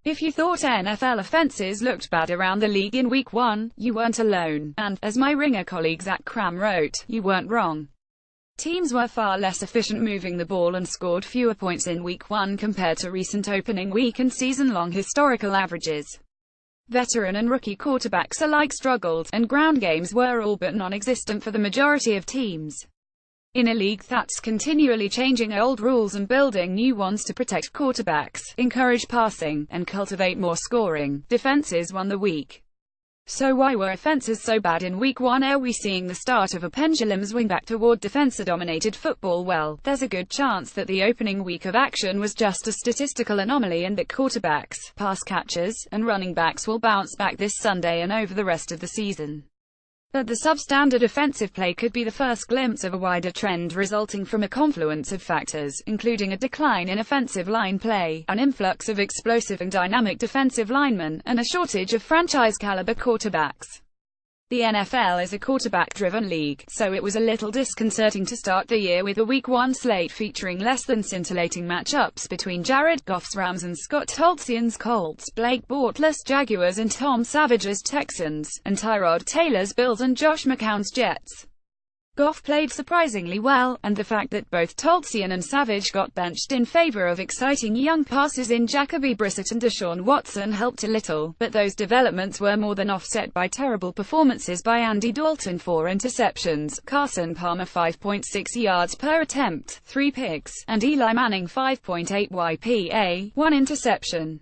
If you thought NFL offenses looked bad around the league in Week 1, you weren't alone, and, as my Ringer colleague Zach Cram wrote, you weren't wrong. Teams were far less efficient moving the ball and scored fewer points in Week 1 compared to recent opening week and season-long historical averages. Veteran and rookie quarterbacks alike struggled, and ground games were all but non-existent for the majority of teams. In a league that's continually changing old rules and building new ones to protect quarterbacks, encourage passing, and cultivate more scoring, defenses won the week. So why were offenses so bad in Week 1? Are we seeing the start of a pendulum swing back toward defense-dominated football? Well, there's a good chance that the opening week of action was just a statistical anomaly and that quarterbacks, pass catchers, and running backs will bounce back this Sunday and over the rest of the season. But the substandard offensive play could be the first glimpse of a wider trend resulting from a confluence of factors, including a decline in offensive line play, an influx of explosive and dynamic defensive linemen, and a shortage of franchise-caliber quarterbacks. The NFL is a quarterback-driven league, so it was a little disconcerting to start the year with a Week 1 slate featuring less than scintillating matchups between Jared Goff's Rams and Scott Tolzien's Colts, Blake Bortles' Jaguars and Tom Savage's Texans, and Tyrod Taylor's Bills and Josh McCown's Jets. Goff played surprisingly well, and the fact that both Tolzien and Savage got benched in favor of exciting young passes in Jacoby Brissett and Deshaun Watson helped a little, but those developments were more than offset by terrible performances by Andy Dalton, 4 interceptions, Carson Palmer 5.6 yards per attempt, 3 picks, and Eli Manning 5.8 YPA, 1 interception.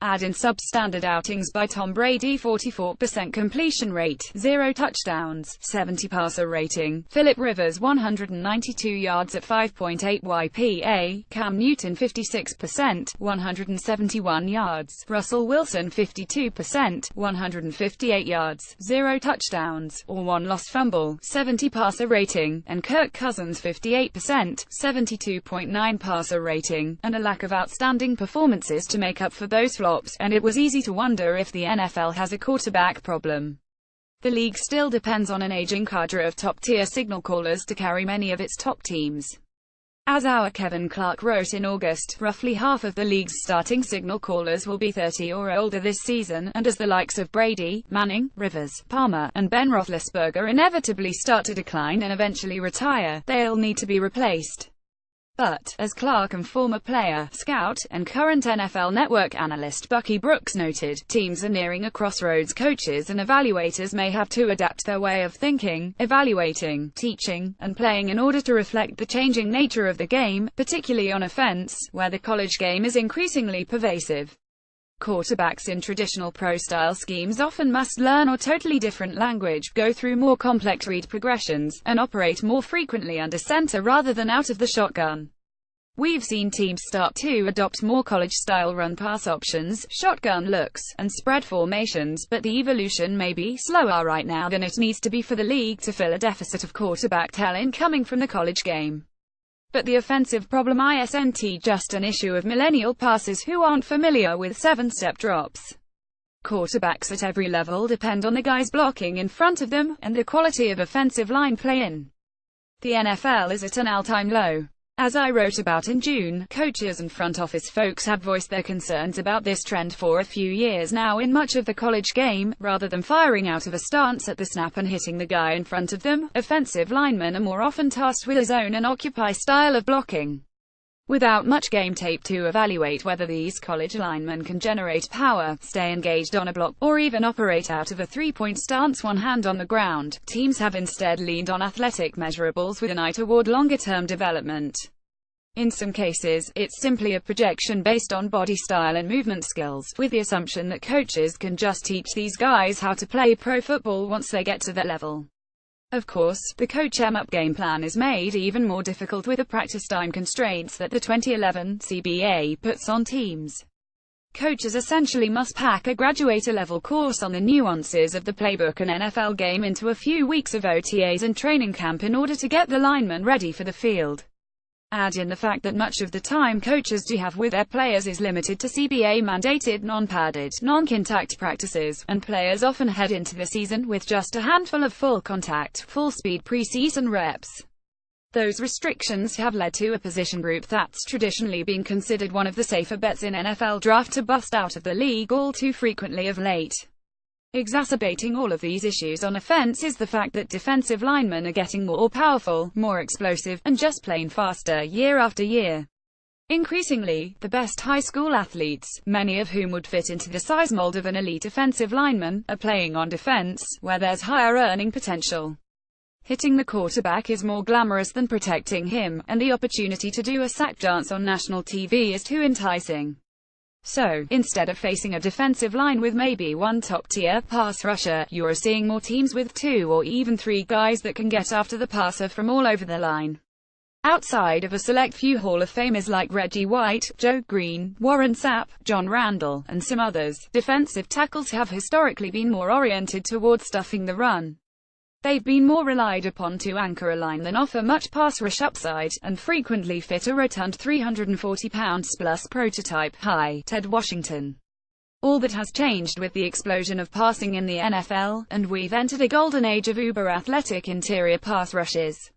Add in substandard outings by Tom Brady, 44% completion rate, 0 touchdowns, 70 passer rating, Phillip Rivers 192 yards at 5.8 YPA, Cam Newton 56%, 171 yards, Russell Wilson 52%, 158 yards, 0 touchdowns, or 1 lost fumble, 70 passer rating, and Kirk Cousins 58%, 72.9 passer rating, and a lack of outstanding performances to make up for those flaws. And it was easy to wonder if the NFL has a quarterback problem. The league still depends on an aging cadre of top-tier signal callers to carry many of its top teams. As our Kevin Clark wrote in August, roughly half of the league's starting signal callers will be 30 or older this season, and as the likes of Brady, Manning, Rivers, Palmer, and Ben Roethlisberger inevitably start to decline and eventually retire, they'll need to be replaced. But, as Clark and former player, scout, and current NFL Network analyst Bucky Brooks noted, teams are nearing a crossroads. Coaches and evaluators may have to adapt their way of thinking, evaluating, teaching, and playing in order to reflect the changing nature of the game, particularly on offense, where the college game is increasingly pervasive. Quarterbacks in traditional pro-style schemes often must learn a totally different language, go through more complex read progressions, and operate more frequently under center rather than out of the shotgun. We've seen teams start to adopt more college-style run-pass options, shotgun looks, and spread formations, but the evolution may be slower right now than it needs to be for the league to fill a deficit of quarterback talent coming from the college game. But the offensive problem isn't just an issue of millennial passers who aren't familiar with 7-step drops. Quarterbacks at every level depend on the guys blocking in front of them, and the quality of offensive line play in the NFL is at an all-time low. As I wrote about in June, coaches and front office folks have voiced their concerns about this trend for a few years now in much of the college game. Rather than firing out of a stance at the snap and hitting the guy in front of them, offensive linemen are more often tasked with a zone and occupy style of blocking. Without much game tape to evaluate whether these college linemen can generate power, stay engaged on a block, or even operate out of a three-point stance one hand on the ground, teams have instead leaned on athletic measurables with an eye toward longer-term development. In some cases, it's simply a projection based on body style and movement skills, with the assumption that coaches can just teach these guys how to play pro football once they get to that level. Of course, the Coach Em-Up game plan is made even more difficult with the practice time constraints that the 2011 CBA puts on teams. Coaches essentially must pack a graduate-level course on the nuances of the playbook and NFL game into a few weeks of OTAs and training camp in order to get the linemen ready for the field. Add in the fact that much of the time coaches do have with their players is limited to CBA-mandated non-padded, non-contact practices, and players often head into the season with just a handful of full-contact, full-speed preseason reps. Those restrictions have led to a position group that's traditionally been considered one of the safer bets in NFL draft to bust out of the league all too frequently of late. Exacerbating all of these issues on offense is the fact that defensive linemen are getting more powerful, more explosive, and just plain faster year after year. Increasingly, the best high school athletes, many of whom would fit into the size mold of an elite offensive lineman, are playing on defense, where there's higher earning potential. Hitting the quarterback is more glamorous than protecting him, and the opportunity to do a sack dance on national TV is too enticing. So, instead of facing a defensive line with maybe one top-tier pass rusher, you're seeing more teams with 2 or even 3 guys that can get after the passer from all over the line. Outside of a select few Hall of Famers like Reggie White, Joe Green, Warren Sapp, John Randall, and some others, defensive tackles have historically been more oriented toward stuffing the run. They've been more relied upon to anchor a line than offer much pass rush upside, and frequently fit a rotund 340-pound-plus prototype, hi, Ted Washington. All that has changed with the explosion of passing in the NFL, and we've entered a golden age of uber-athletic interior pass rushes.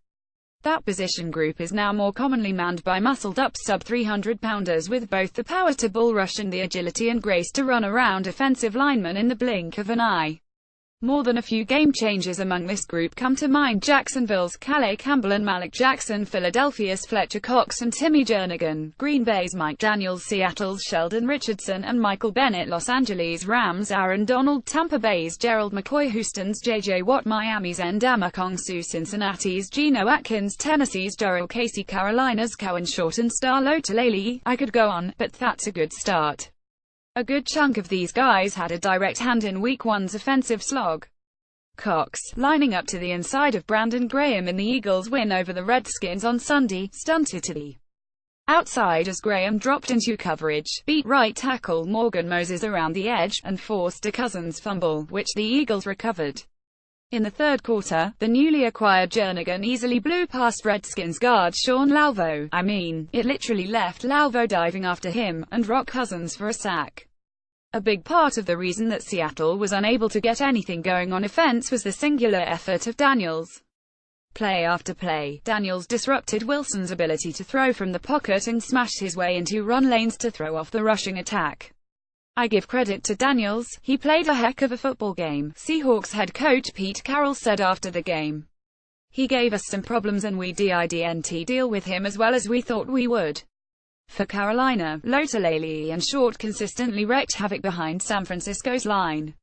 That position group is now more commonly manned by muscled-up sub-300-pounders with both the power to bull rush and the agility and grace to run around offensive linemen in the blink of an eye. More than a few game changers among this group come to mind: Jacksonville's Calais Campbell and Malik Jackson, Philadelphia's Fletcher Cox and Timmy Jernigan, Green Bay's Mike Daniels, Seattle's Sheldon Richardson and Michael Bennett, Los Angeles Rams' Aaron Donald, Tampa Bay's Gerald McCoy, Houston's J.J. Watt, Miami's Ndamukong Suh, Cincinnati's Geno Atkins, Tennessee's Jurrell Casey, Carolina's Cowan Short and Star Lotulelei. I could go on, but that's a good start. A good chunk of these guys had a direct hand in Week 1's offensive slog. Cox, lining up to the inside of Brandon Graham in the Eagles' win over the Redskins on Sunday, stunted to the outside as Graham dropped into coverage, beat right tackle Morgan Moses around the edge, and forced a Cousins fumble, which the Eagles recovered. In the third quarter, the newly acquired Jernigan easily blew past Redskins guard Sean Lauvao. It literally left Lauvao diving after him, and rocked Cousins for a sack. A big part of the reason that Seattle was unable to get anything going on offense was the singular effort of Daniels. Play after play, Daniels disrupted Wilson's ability to throw from the pocket and smashed his way into run lanes to throw off the rushing attack. I give credit to Daniels, he played a heck of a football game, Seahawks head coach Pete Carroll said after the game. He gave us some problems and we didn't deal with him as well as we thought we would. For Carolina, Lotulelei and Short consistently wreaked havoc behind San Francisco's line.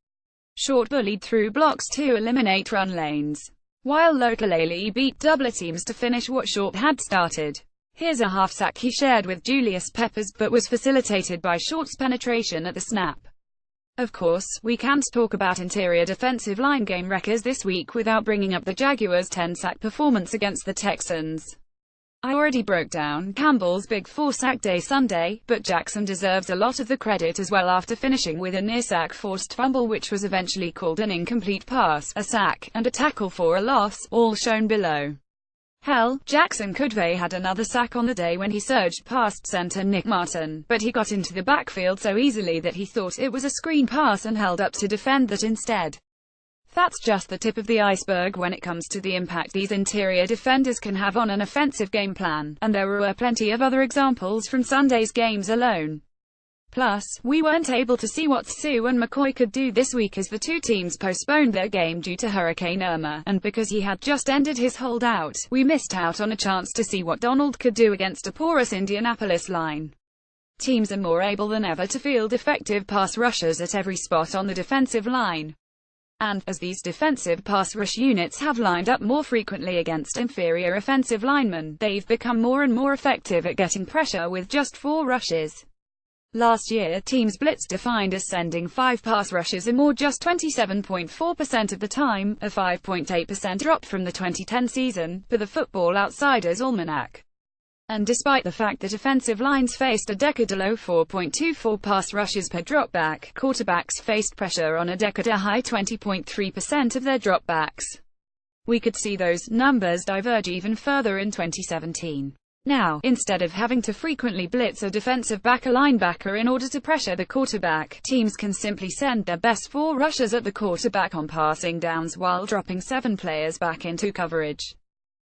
Short bullied through blocks to eliminate run lanes, while Lotulelei beat double teams to finish what Short had started. Here's a half sack he shared with Julius Peppers, but was facilitated by Short's penetration at the snap. Of course, we can't talk about interior defensive line game records this week without bringing up the Jaguars' 10-sack performance against the Texans. I already broke down Campbell's big 4-sack day Sunday, but Jackson deserves a lot of the credit as well after finishing with a near-sack forced fumble which was eventually called an incomplete pass, a sack, and a tackle for a loss, all shown below. Hell, Jackson could have had another sack on the day when he surged past center Nick Martin, but he got into the backfield so easily that he thought it was a screen pass and held up to defend that instead. That's just the tip of the iceberg when it comes to the impact these interior defenders can have on an offensive game plan, and there were plenty of other examples from Sunday's games alone. Plus, we weren't able to see what Suh and McCoy could do this week as the two teams postponed their game due to Hurricane Irma, and because he had just ended his holdout, we missed out on a chance to see what Donald could do against a porous Indianapolis line. Teams are more able than ever to field effective pass rushers at every spot on the defensive line. And, as these defensive pass rush units have lined up more frequently against inferior offensive linemen, they've become more and more effective at getting pressure with just 4 rushes. Last year, teams blitzed defined as sending 5 pass rushers or more just 27.4% of the time, a 5.8% drop from the 2010 season, per the Football Outsiders Almanac. And despite the fact that offensive lines faced a decade-low 4.24 pass rushes per dropback, quarterbacks faced pressure on a decade-high 20.3% of their dropbacks. We could see those numbers diverge even further in 2017. Now, instead of having to frequently blitz a defensive back or linebacker in order to pressure the quarterback, teams can simply send their best 4 rushers at the quarterback on passing downs while dropping 7 players back into coverage.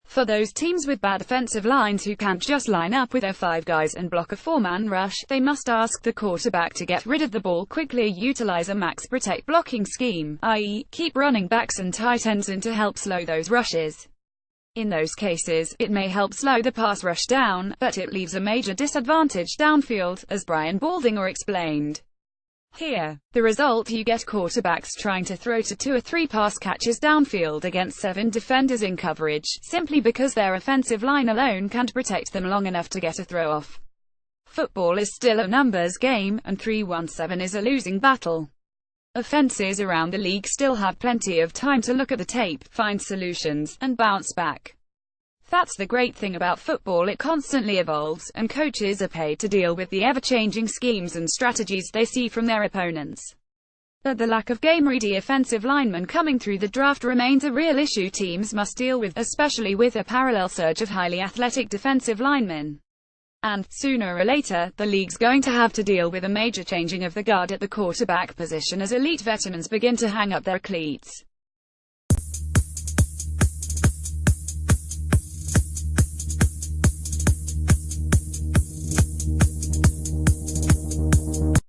For those teams with bad offensive lines who can't just line up with their 5 guys and block a 4-man rush, they must ask the quarterback to get rid of the ball quickly, utilize a max protect blocking scheme, i.e., keep running backs and tight ends in to help slow those rushes. In those cases, it may help slow the pass rush down, but it leaves a major disadvantage downfield, as Brian Baldinger explained. Here, the result, you get quarterbacks trying to throw to 2 or 3 pass catches downfield against 7 defenders in coverage, simply because their offensive line alone can't protect them long enough to get a throw off. Football is still a numbers game, and 3-1-7 is a losing battle. Offenses around the league still have plenty of time to look at the tape, find solutions, and bounce back. That's the great thing about football, it constantly evolves, and coaches are paid to deal with the ever-changing schemes and strategies they see from their opponents. But the lack of game-ready offensive linemen coming through the draft remains a real issue teams must deal with, especially with a parallel surge of highly athletic defensive linemen. And, sooner or later, the league's going to have to deal with a major changing of the guard at the quarterback position as elite veterans begin to hang up their cleats.